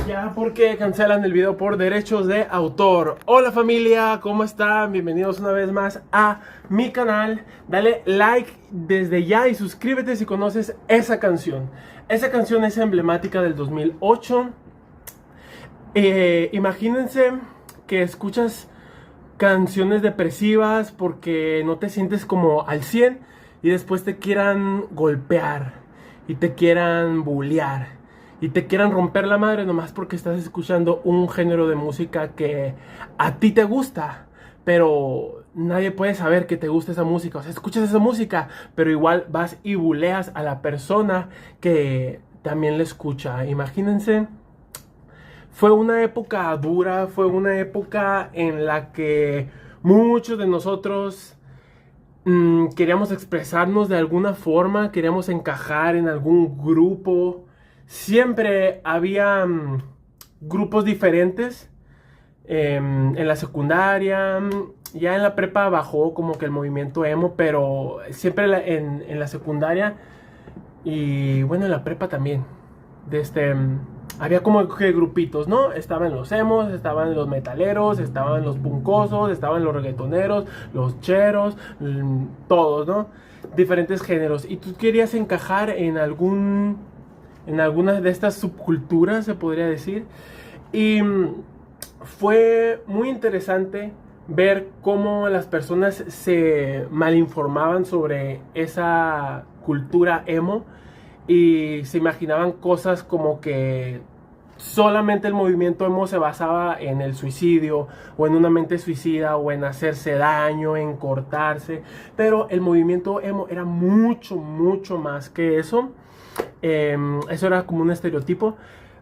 Ya porque cancelan el video por derechos de autor. Hola familia, ¿cómo están? Bienvenidos una vez más a mi canal. Dale like desde ya y suscríbete si conoces esa canción. Esa canción es emblemática del 2008. Imagínense que escuchas canciones depresivas porque no te sientes como al 100 y después te quieran golpear y te quieran bullear y te quieran romper la madre nomás porque estás escuchando un género de música que a ti te gusta, pero nadie puede saber que te gusta esa música. O sea, escuchas esa música, pero igual vas y buleas a la persona que también la escucha. Imagínense. Fue una época dura, fue una época en la que muchos de nosotros queríamos expresarnos de alguna forma, queríamos encajar en algún grupo. Siempre había grupos diferentes en la secundaria. Ya en la prepa bajó como que el movimiento emo, pero siempre en la secundaria y bueno, en la prepa también. Había como que grupitos, ¿no? Estaban los emos, estaban los metaleros, estaban los puncosos, estaban los reggaetoneros, los cheros, todos, ¿no? Diferentes géneros. Y tú querías encajar en alguna de estas subculturas, se podría decir. Y fue muy interesante ver cómo las personas se malinformaban sobre esa cultura emo y se imaginaban cosas como que solamente el movimiento emo se basaba en el suicidio o en una mente suicida o en hacerse daño, en cortarse, pero el movimiento emo era mucho, mucho más que eso. Eso era como un estereotipo,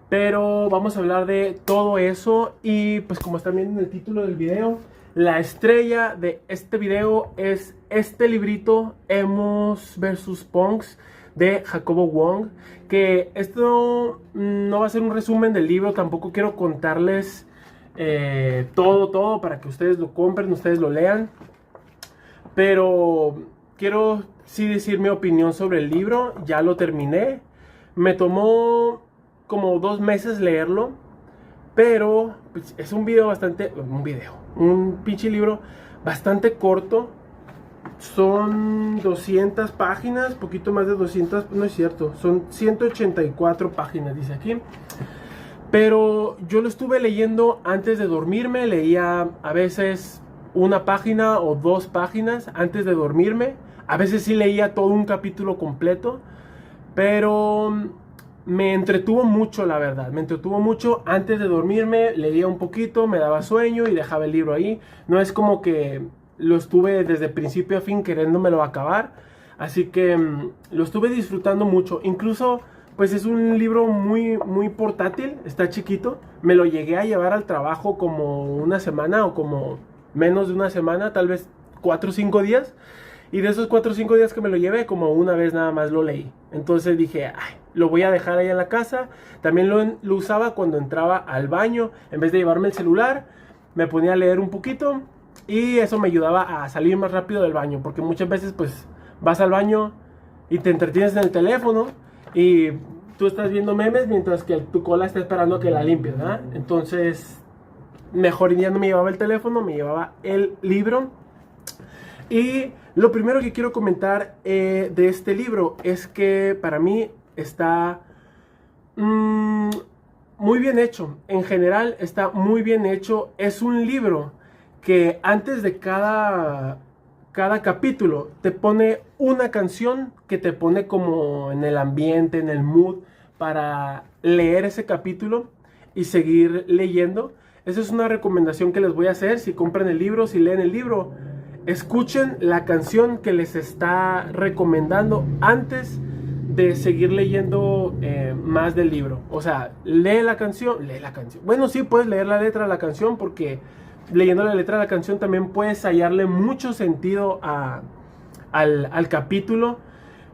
pero vamos a hablar de todo eso. Y pues como están viendo en el título del video, la estrella de este video es este librito, Emos vs Punks, de Jacobo Wong. Que esto no va a ser un resumen del libro, tampoco quiero contarles todo para que ustedes lo compren, ustedes lo lean, pero quiero sí decir mi opinión sobre el libro. Ya lo terminé, me tomó como 2 meses leerlo, pero pues, es un pinche libro bastante corto. Son 200 páginas, poquito más de 200, no es cierto, son 184 páginas, dice aquí. Pero yo lo estuve leyendo antes de dormirme, leía a veces una página o 2 páginas antes de dormirme. A veces sí leía todo un capítulo completo, pero me entretuvo mucho, la verdad. Me entretuvo mucho antes de dormirme, leía un poquito, me daba sueño y dejaba el libro ahí. No es como que lo estuve desde principio a fin queriéndomelo acabar, así que lo estuve disfrutando mucho. Incluso pues es un libro muy, muy portátil, está chiquito. Me lo llegué a llevar al trabajo como una semana o como menos de una semana, tal vez 4 o 5 días. Y de esos 4 o 5 días que me lo llevé, como una vez nada más lo leí. Entonces dije, ay, lo voy a dejar ahí en la casa. También lo usaba cuando entraba al baño. En vez de llevarme el celular, me ponía a leer un poquito. Y eso me ayudaba a salir más rápido del baño, porque muchas veces pues vas al baño y te entretienes en el teléfono y tú estás viendo memes mientras que tu cola está esperando que la limpies, ¿verdad? Entonces mejor ya no me llevaba el teléfono, me llevaba el libro. Y lo primero que quiero comentar de este libro es que para mí está muy bien hecho. En general está muy bien hecho. Es un libro que antes de cada capítulo te pone una canción que te pone como en el ambiente, en el mood para leer ese capítulo y seguir leyendo. Esa es una recomendación que les voy a hacer. Si compran el libro, si leen el libro, escuchen la canción que les está recomendando antes de seguir leyendo más del libro. O sea, lee la canción. Bueno, sí, puedes leer la letra de la canción, porque leyendo la letra de la canción también puedes hallarle mucho sentido al capítulo.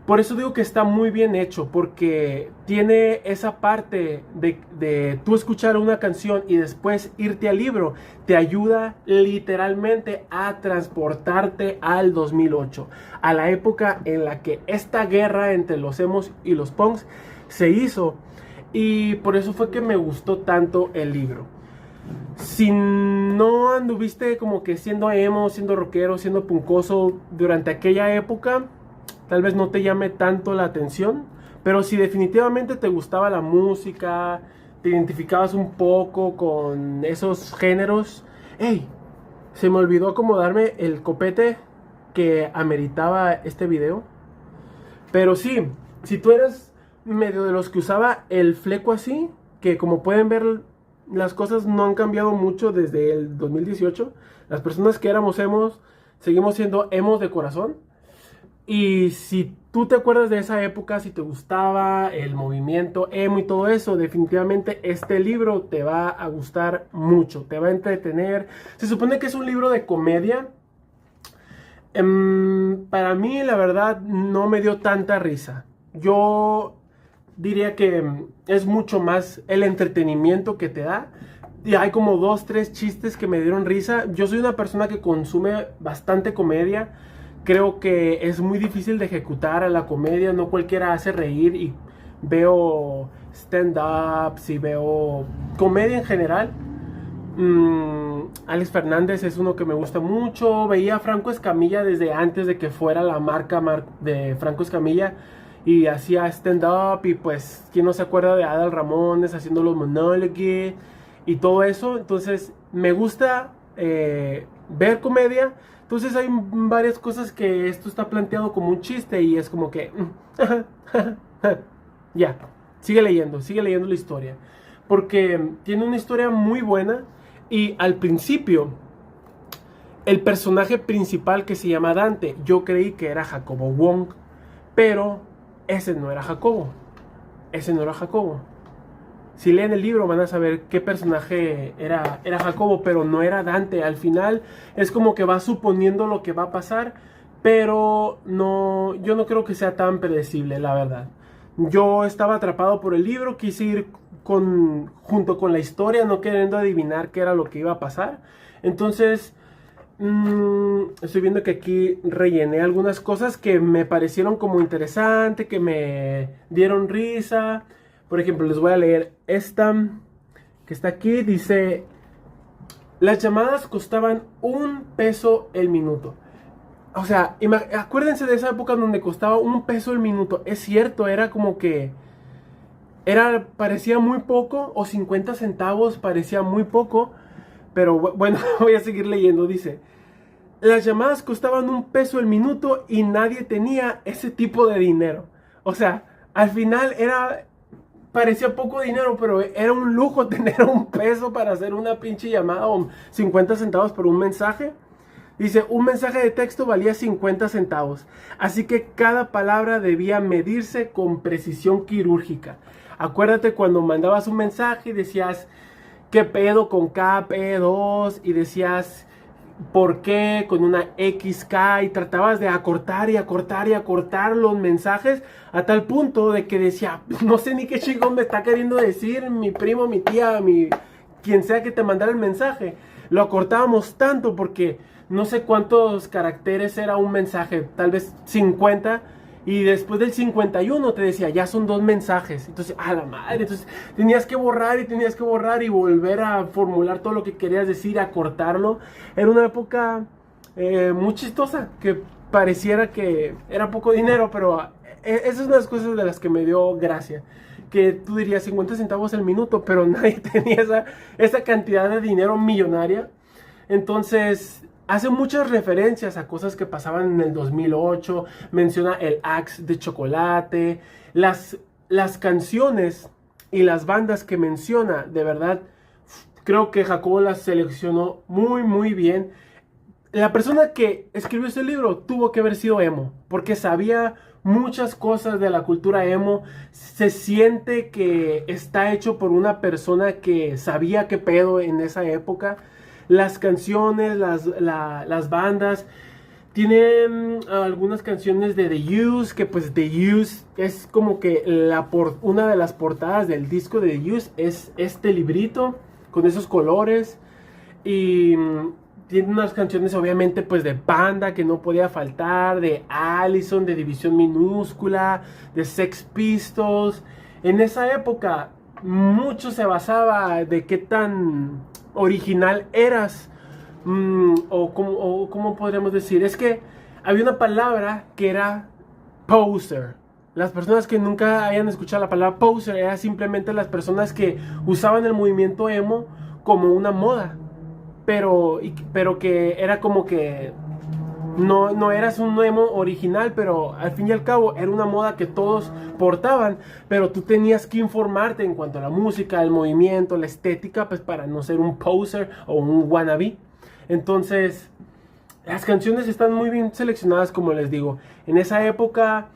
Por eso digo que está muy bien hecho, porque tiene esa parte de tú escuchar una canción y después irte al libro. Te ayuda literalmente a transportarte al 2008, a la época en la que esta guerra entre los emos y los punks se hizo. Y por eso fue que me gustó tanto el libro. Si no anduviste como que siendo emo, siendo rockero, siendo puncoso durante aquella época, tal vez no te llame tanto la atención. Pero si definitivamente te gustaba la música, te identificabas un poco con esos géneros. ¡Ey! Se me olvidó acomodarme el copete que ameritaba este video. Pero sí, si tú eres medio de los que usaba el fleco así, que como pueden ver, las cosas no han cambiado mucho desde el 2018. Las personas que éramos emos, seguimos siendo emos de corazón. Y si tú te acuerdas de esa época, si te gustaba el movimiento emo y todo eso, definitivamente este libro te va a gustar mucho, te va a entretener. Se supone que es un libro de comedia. Para mí, la verdad, no me dio tanta risa. Yo diría que es mucho más el entretenimiento que te da. Y hay como 2, 3 chistes que me dieron risa. Yo soy una persona que consume bastante comedia. Creo que es muy difícil de ejecutar a la comedia. No cualquiera hace reír. Y veo stand-ups y veo comedia en general. Alex Fernández es uno que me gusta mucho. Veía a Franco Escamilla desde antes de que fuera la marca de Franco Escamilla. Y hacía stand-up. Y pues, ¿quién no se acuerda de Adal Ramones haciendo los monólogos y todo eso? Entonces, me gusta ver comedia. Entonces hay varias cosas que esto está planteado como un chiste y es como que... ya, sigue leyendo la historia. Porque tiene una historia muy buena y al principio, el personaje principal que se llama Dante, yo creí que era Jacobo Wong, pero ese no era Jacobo. Si leen el libro van a saber qué personaje era Jacobo, pero no era Dante. Al final es como que va suponiendo lo que va a pasar, pero no, yo no creo que sea tan predecible, la verdad. Yo estaba atrapado por el libro, quise ir junto con la historia, no queriendo adivinar qué era lo que iba a pasar. Entonces, estoy viendo que aquí rellené algunas cosas que me parecieron como interesantes, que me dieron risa. Por ejemplo, les voy a leer esta que está aquí. Dice: las llamadas costaban $1 el minuto. O sea, acuérdense de esa época donde costaba $1 el minuto. Es cierto, era como que parecía muy poco, o 50 centavos parecía muy poco. Pero bueno, voy a seguir leyendo. Dice: las llamadas costaban $1 el minuto y nadie tenía ese tipo de dinero. O sea, al final parecía poco dinero, pero era un lujo tener $1 para hacer una pinche llamada, o 50 centavos por un mensaje. Dice: un mensaje de texto valía 50 centavos. Así que cada palabra debía medirse con precisión quirúrgica. Acuérdate cuando mandabas un mensaje y decías: ¿qué pedo con KP2? Y decías: ¿por qué? Con una XK. Y tratabas de acortar y acortar y acortar los mensajes a tal punto de que decía: no sé ni qué chingón me está queriendo decir mi primo, mi tía, quien sea que te mandara el mensaje. Lo acortábamos tanto porque no sé cuántos caracteres era un mensaje, tal vez 50. Y después del 51 te decía: ya son 2 mensajes. Entonces, a la madre. Entonces tenías que borrar y volver a formular todo lo que querías decir, a cortarlo. Era una época muy chistosa, que pareciera que era poco dinero, pero esa es una de las cosas de las que me dio gracia. Que tú dirías 50 centavos el minuto, pero nadie tenía esa cantidad de dinero millonaria. Entonces, hace muchas referencias a cosas que pasaban en el 2008. Menciona el Axe de chocolate. Las canciones y las bandas que menciona, de verdad, creo que Jacobo las seleccionó muy, muy bien. La persona que escribió este libro tuvo que haber sido emo, porque sabía muchas cosas de la cultura emo. Se siente que está hecho por una persona que sabía qué pedo en esa época. Las canciones, las bandas. Tienen algunas canciones de The Used, que pues The Used es como que una de las portadas del disco de The Used es este librito con esos colores. Y tiene unas canciones obviamente pues de banda que no podía faltar, de Allison, de División Minúscula, de Sex Pistols. En esa época mucho se basaba de qué tan original eras, o cómo podríamos decir, es que había una palabra que era poser. Las personas que nunca hayan escuchado la palabra poser eran simplemente las personas que usaban el movimiento emo como una moda, pero que era como que no eras un emo original, pero al fin y al cabo era una moda que todos portaban, pero tú tenías que informarte en cuanto a la música, el movimiento, la estética, pues para no ser un poser o un wannabe. Entonces, las canciones están muy bien seleccionadas, como les digo. En esa época,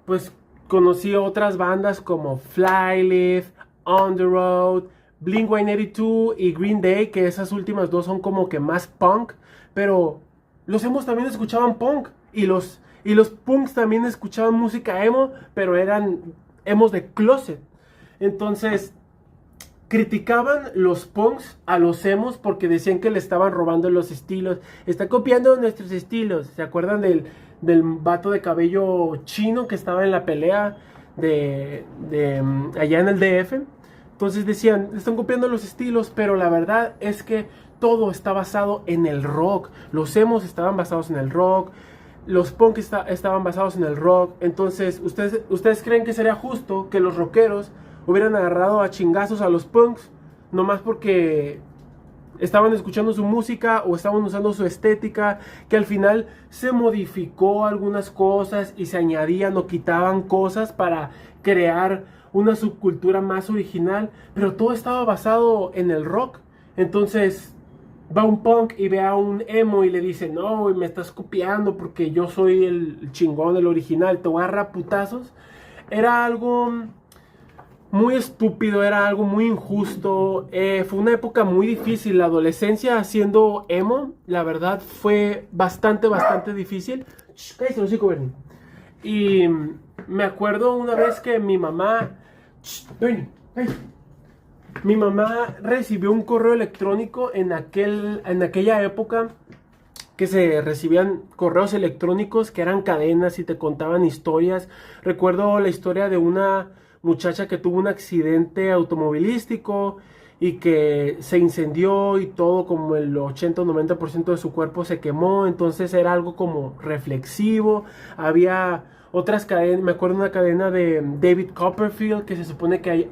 pues conocí otras bandas como Flyleaf, On The Road, Blink-182 y Green Day, que esas últimas dos son como que más punk, pero los emos también escuchaban punk, y los punks también escuchaban música emo, pero eran emos de closet. Entonces criticaban los punks a los emos porque decían que le estaban robando los estilos. Está copiando nuestros estilos. ¿Se acuerdan del vato de cabello chino que estaba en la pelea de allá en el DF? Entonces decían, están copiando los estilos, pero la verdad es que todo está basado en el rock. Los emos estaban basados en el rock, los punk estaban basados en el rock. Entonces, ¿ustedes creen que sería justo que los rockeros hubieran agarrado a chingazos a los punks nomás porque estaban escuchando su música o estaban usando su estética, que al final se modificó algunas cosas y se añadían o quitaban cosas para crear una subcultura más original, pero todo estaba basado en el rock? Entonces va un punk y ve a un emo y le dice, no, me estás copiando porque yo soy el chingón, el original, te voy a agarrar putazos. Era algo muy estúpido, era algo muy injusto. Fue una época muy difícil. La adolescencia siendo emo, la verdad, fue bastante difícil. Cállate los hocico, Bernie. Y me acuerdo una vez que mi mamá... Bernie, cállate. Mi mamá recibió un correo electrónico en aquella época que se recibían correos electrónicos que eran cadenas y te contaban historias. Recuerdo la historia de una muchacha que tuvo un accidente automovilístico y que se incendió y todo, como el 80 o 90% de su cuerpo se quemó. Entonces era algo como reflexivo. Había otras cadenas, me acuerdo una cadena de David Copperfield que se supone que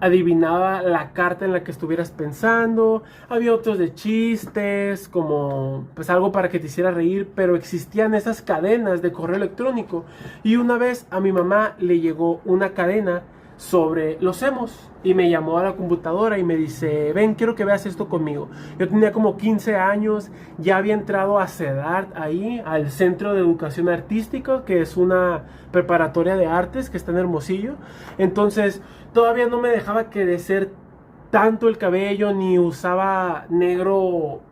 adivinaba la carta en la que estuvieras pensando. Había otros de chistes, como pues algo para que te hiciera reír, pero existían esas cadenas de correo electrónico. Y una vez a mi mamá le llegó una cadena sobre los emos y me llamó a la computadora y me dice, ven, quiero que veas esto conmigo. Yo tenía como 15 años, ya había entrado a CEDART ahí, al Centro de Educación Artística, que es una preparatoria de artes que está en Hermosillo. Entonces todavía no me dejaba crecer tanto el cabello, ni usaba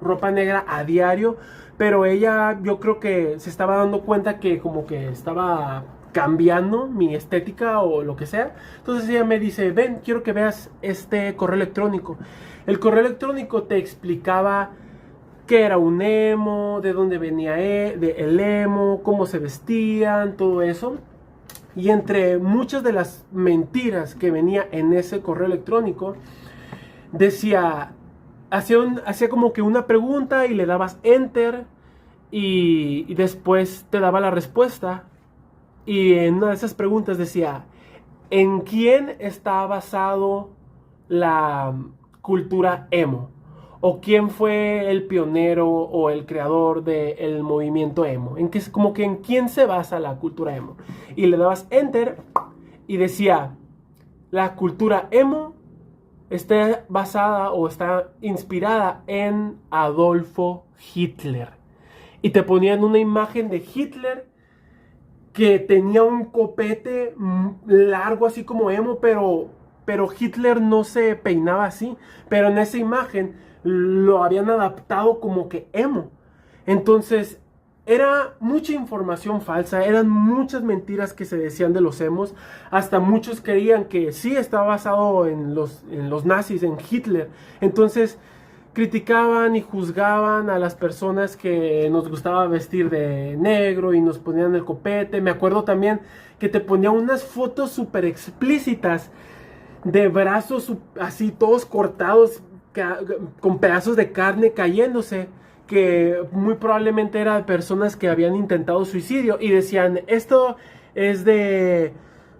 ropa negra a diario, pero ella, yo creo que se estaba dando cuenta que como que estaba cambiando mi estética o lo que sea. Entonces ella me dice, ven, quiero que veas este correo electrónico. El correo electrónico te explicaba qué era un emo, de dónde venía el emo, cómo se vestían, todo eso. Y entre muchas de las mentiras que venía en ese correo electrónico, decía, hacía como que una pregunta y le dabas enter y después te daba la respuesta. Y en una de esas preguntas decía, ¿en quién está basado la cultura emo? ¿O quién fue el pionero o el creador del movimiento emo? Como que en quién se basa la cultura emo. Y le dabas enter y decía, la cultura emo está basada o está inspirada en Adolfo Hitler. Y te ponían una imagen de Hitler que tenía un copete largo así como emo, pero Hitler no se peinaba así. Pero en esa imagen lo habían adaptado como que emo. Entonces era mucha información falsa, eran muchas mentiras que se decían de los emos. Hasta muchos creían que sí estaba basado en los nazis, en Hitler. Entonces criticaban y juzgaban a las personas que nos gustaba vestir de negro y nos ponían el copete. Me acuerdo también que te ponían unas fotos súper explícitas de brazos así todos cortados con pedazos de carne cayéndose, que muy probablemente eran personas que habían intentado suicidio, y decían, esto es de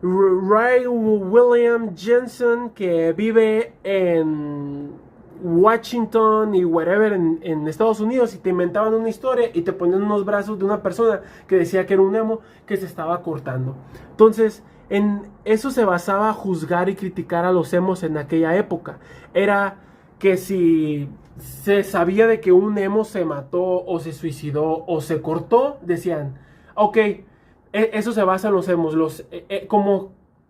Ray William Jensen, que vive en Washington y wherever en Estados Unidos, y te inventaban una historia y te ponían unos brazos de una persona que decía que era un emo que se estaba cortando. Entonces, en eso se basaba juzgar y criticar a los emos en aquella época. Era que si se sabía de que un emo se mató o se suicidó o se cortó, decían, ok, eso se basa en los emos,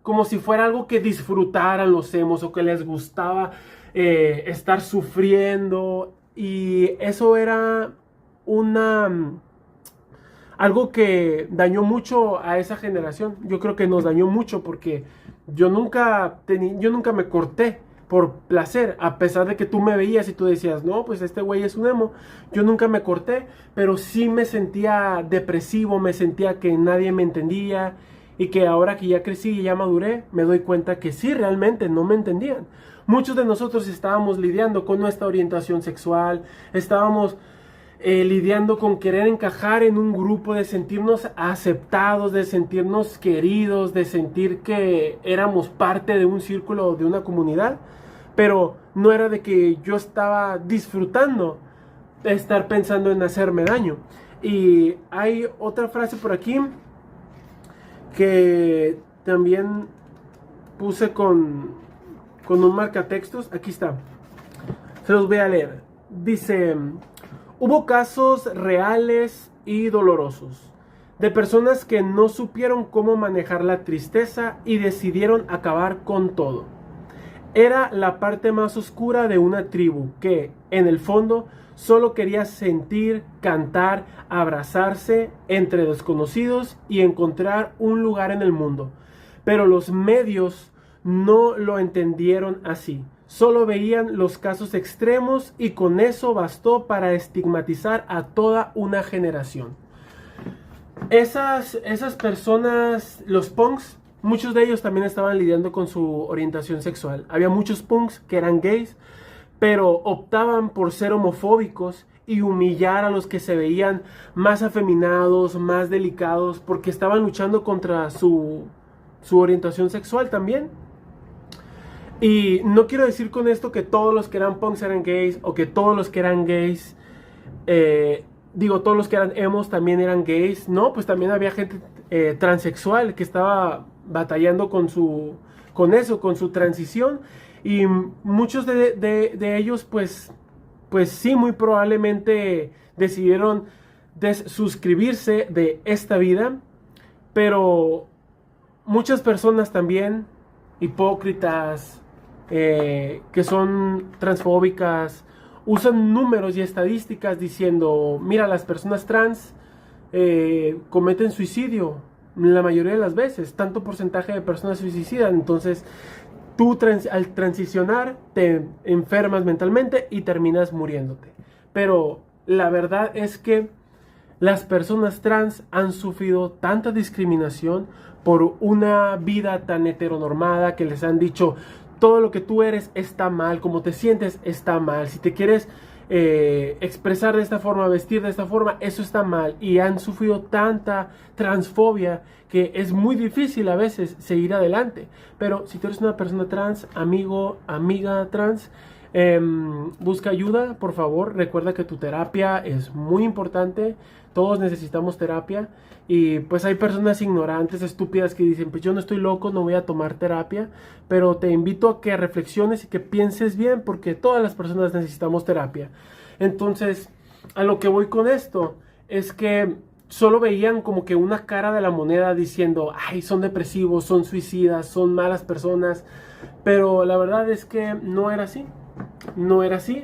como si fuera algo que disfrutaran los emos o que les gustaba estar sufriendo, y eso era algo que dañó mucho a esa generación. Yo creo que nos dañó mucho porque yo nunca me corté por placer, a pesar de que tú me veías y tú decías, no, pues este güey es un emo. Yo nunca me corté, pero sí me sentía depresivo, me sentía que nadie me entendía, y que ahora que ya crecí y ya maduré, me doy cuenta que sí, realmente no me entendían. Muchos de nosotros estábamos lidiando con nuestra orientación sexual, estábamos lidiando con querer encajar en un grupo, de sentirnos aceptados, de sentirnos queridos, de sentir que éramos parte de un círculo, de una comunidad, pero no era de que yo estaba disfrutando de estar pensando en hacerme daño. Y hay otra frase por aquí que también puse con un marcatextos. Aquí está, se los voy a leer. Dice: hubo casos reales y dolorosos de personas que no supieron cómo manejar la tristeza y decidieron acabar con todo. Era la parte más oscura de una tribu que, en el fondo, solo quería sentir, cantar, abrazarse entre desconocidos y encontrar un lugar en el mundo. Pero los medios no lo entendieron así. Solo veían los casos extremos y con eso bastó para estigmatizar a toda una generación. Esas personas, los punks, muchos de ellos también estaban lidiando con su orientación sexual. Había muchos punks que eran gays, pero optaban por ser homofóbicos y humillar a los que se veían más afeminados, más delicados, porque estaban luchando contra su orientación sexual también. Y no quiero decir con esto que todos los que eran punks eran gays, o que todos los que eran gays, todos los que eran emos también eran gays. No, pues también había gente transexual que estaba batallando con su transición, y muchos de ellos pues sí, muy probablemente decidieron suscribirse de esta vida, pero muchas personas también hipócritas, que son transfóbicas, usan números y estadísticas diciendo, mira, las personas trans cometen suicidio la mayoría de las veces, tanto porcentaje de personas se suicidan. Entonces tú al transicionar te enfermas mentalmente y terminas muriéndote. Pero la verdad es que las personas trans han sufrido tanta discriminación por una vida tan heteronormada, que les han dicho, todo lo que tú eres está mal, como te sientes está mal, si te quieres expresar de esta forma, vestir de esta forma, eso está mal. Y han sufrido tanta transfobia que es muy difícil a veces seguir adelante. Pero si tú eres una persona trans, amigo, amiga trans, busca ayuda, por favor. Recuerda que tu terapia es muy importante. Todos necesitamos terapia. Y pues hay personas ignorantes, estúpidas, que dicen, pues yo no estoy loco, no voy a tomar terapia. Pero te invito a que reflexiones y que pienses bien, porque todas las personas necesitamos terapia. Entonces, a lo que voy con esto es que solo veían como que una cara de la moneda diciendo, ay, son depresivos, son suicidas, son malas personas. Pero la verdad es que no era así. No era así.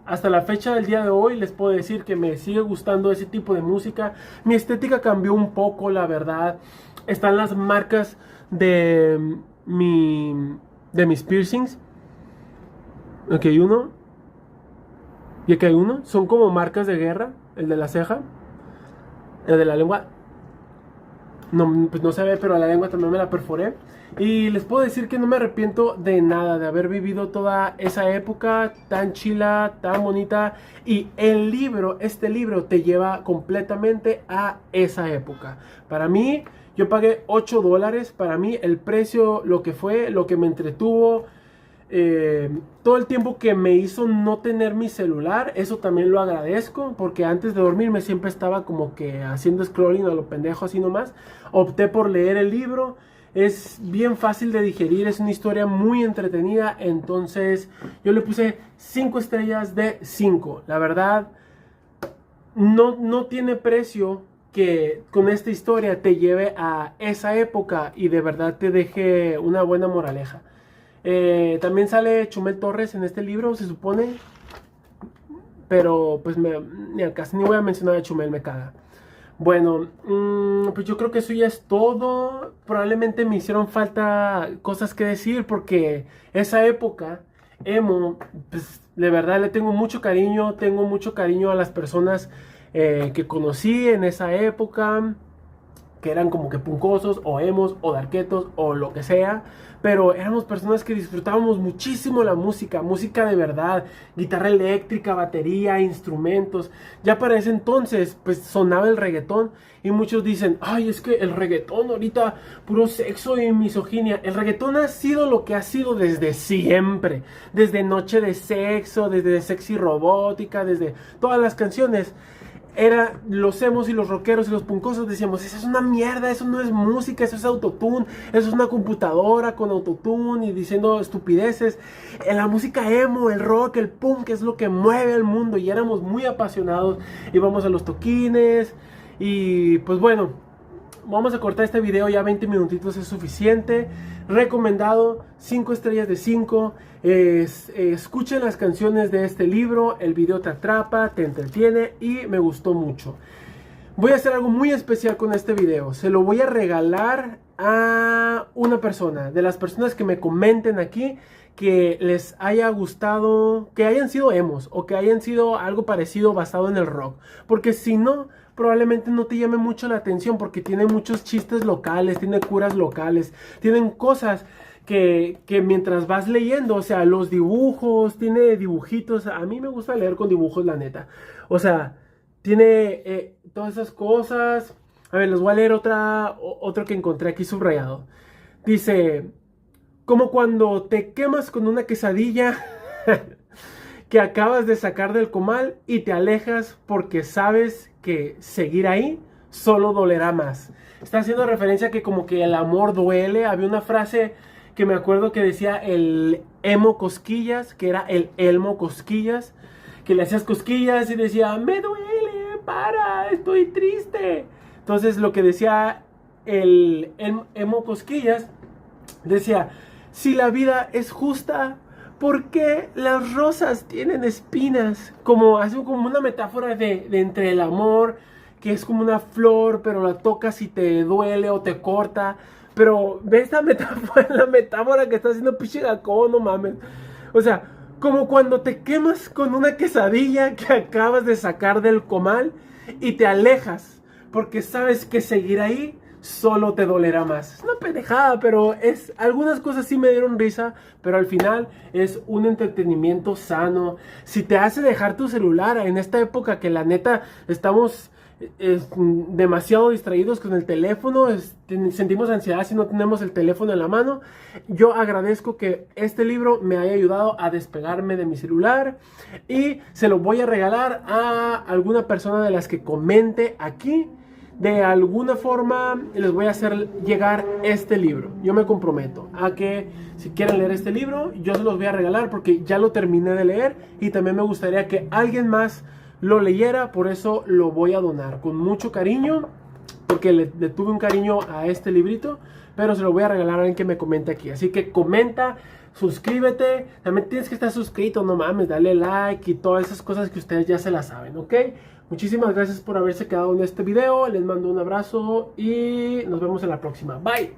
Hasta la fecha del día de hoy les puedo decir que me sigue gustando ese tipo de música. Mi estética cambió un poco, la verdad. Están las marcas de mis piercings. Ok, uno. Y aquí hay uno, son como marcas de guerra, el de la ceja, el de la lengua. No, pues no se ve, pero la lengua también me la perforé. Y les puedo decir que no me arrepiento de nada, de haber vivido toda esa época tan chila, tan bonita. Y el libro, este libro te lleva completamente a esa época. Para mí, yo pagué $8. Para mí, el precio, lo que fue, lo que me entretuvo, todo el tiempo que me hizo no tener mi celular, eso también lo agradezco, porque antes de dormirme siempre estaba como que haciendo scrolling a lo pendejo así nomás. Opté por leer el libro, es bien fácil de digerir, es una historia muy entretenida, entonces yo le puse 5 estrellas de 5. La verdad, no tiene precio que con esta historia te lleve a esa época y de verdad te deje una buena moraleja. También sale Chumel Torres en este libro, se supone. Pero pues ni al caso, ni voy a mencionar a Chumel, me caga. Bueno, pues yo creo que eso ya es todo. Probablemente me hicieron falta cosas que decir porque esa época, emo, pues de verdad le tengo mucho cariño. Tengo mucho cariño a las personas que conocí en esa época, que eran como que puncosos o emos o darketos o lo que sea, pero éramos personas que disfrutábamos muchísimo la música, música de verdad, guitarra eléctrica, batería, instrumentos. Ya para ese entonces pues sonaba el reggaetón y muchos dicen, ay, es que el reggaetón ahorita puro sexo y misoginia. El reggaetón ha sido lo que ha sido desde siempre, desde Noche de Sexo, desde Sexy Robótica, desde todas las canciones. Era los emos y los rockeros y los puncosos decíamos, eso es una mierda, eso no es música, eso es autotune, eso es una computadora con autotune y diciendo estupideces. En la música emo, el rock, el punk es lo que mueve el mundo y éramos muy apasionados, íbamos a los toquines y pues bueno, vamos a cortar este video, ya 20 minutitos es suficiente. Recomendado, 5 estrellas de 5. Escuchen las canciones de este libro, el video te atrapa, te entretiene y me gustó mucho. Voy a hacer algo muy especial con este video, se lo voy a regalar a una persona, de las personas que me comenten aquí que les haya gustado, que hayan sido emos o que hayan sido algo parecido basado en el rock, porque si no, probablemente no te llame mucho la atención porque tiene muchos chistes locales, tiene curas locales, tienen cosas que mientras vas leyendo, o sea, los dibujos, tiene dibujitos, a mí me gusta leer con dibujos, la neta, o sea, tiene todas esas cosas. A ver, les voy a leer otro que encontré aquí subrayado. Dice, como cuando te quemas con una quesadilla que acabas de sacar del comal y te alejas porque sabes que seguir ahí solo dolerá más. Está haciendo referencia a que como que el amor duele. Había una frase que me acuerdo que decía el emo cosquillas, que era el elmo cosquillas, que le hacías cosquillas y decía, me duele, para, estoy triste. Entonces lo que decía el emo cosquillas, decía, si la vida es justa, ¿por qué las rosas tienen espinas? Como hace como una metáfora de entre el amor, que es como una flor, pero la tocas y te duele o te corta. Pero ve esta metáfora, la metáfora que está haciendo pinche Gakko, no mames. O sea, como cuando te quemas con una quesadilla que acabas de sacar del comal y te alejas, porque sabes que seguir ahí solo te dolerá más. Es una pendejada, pero algunas cosas sí me dieron risa, pero al final es un entretenimiento sano. Si te hace dejar tu celular en esta época que la neta estamos demasiado distraídos con el teléfono, sentimos ansiedad si no tenemos el teléfono en la mano, yo agradezco que este libro me haya ayudado a despegarme de mi celular y se lo voy a regalar a alguna persona de las que comente aquí. De alguna forma les voy a hacer llegar este libro. Yo me comprometo a que si quieren leer este libro, yo se los voy a regalar porque ya lo terminé de leer y también me gustaría que alguien más lo leyera, por eso lo voy a donar con mucho cariño, porque le tuve un cariño a este librito, pero se lo voy a regalar a alguien que me comente aquí. Así que comenta, suscríbete, también tienes que estar suscrito, no mames, dale like y todas esas cosas que ustedes ya se las saben, ¿ok? Muchísimas gracias por haberse quedado en este video, les mando un abrazo y nos vemos en la próxima. Bye.